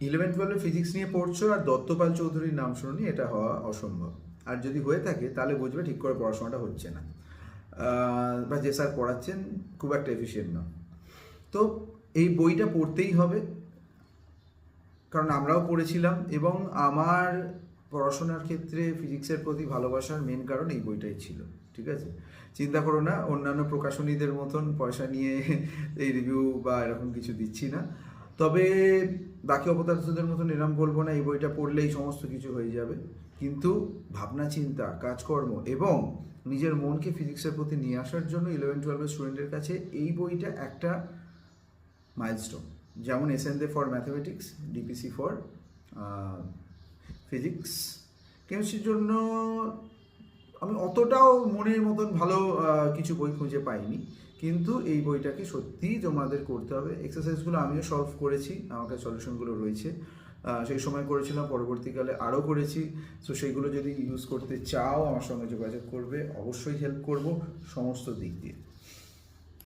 11-12 physics নিয়ে পড়ছো আর দত্তপাল চৌধুরীর নাম শুনুনি, এটা হওয়া অসম্ভব। আর যদি হয়ে থাকে তাহলে বুঝবে ঠিক করে পড়াশোনাটা হচ্ছে না, বা যে স্যার পড়াচ্ছেন খুব একটা এফিশিয়েন্ট না। তো এই বইটা পড়তেই হবে, কারণ আমরাও পড়েছিলাম, এবং আমার পড়াশোনার ক্ষেত্রে ফিজিক্সের প্রতি ভালোবাসার মেন কারণ এই বইটাই ছিল। ঠিক আছে, চিন্তা করো না অন্যান্য প্রকাশনীদের মতন পয়সা নিয়ে এই রিভিউ বা এরকম কিছু দিচ্ছি না। তবে বাকি অপদার্থদের মতন এরম বলবো না এই বইটা পড়লেই সমস্ত কিছু হয়ে যাবে, কিন্তু ভাবনা চিন্তা, কাজকর্ম এবং নিজের মনকে ফিজিক্সের প্রতি নিয়ে আসার জন্য 11-12 স্টুডেন্টের কাছে এই বইটা একটা মাইলস্টোন। যেমন এসএনদে for mathematics, DPC for physics. কেমিস্ট্রির জন্য আমি অতটাও মনের মতন ভালো কিছু বই খুঁজে পাইনি, কিন্তু এই বইটাকে সত্যিই তোমাদের করতে হবে। এক্সারসাইজগুলো আমিও সলভ করেছি, আমার কাছে সলিউশনগুলো রয়েছে, সেই সময় করেছিলাম, পরবর্তীকালে আরও করেছি। সো সেইগুলো যদি ইউজ করতে চাও আমার সঙ্গে যোগাযোগ করবে, অবশ্যই হেল্প করব সমস্ত দিক দিয়ে।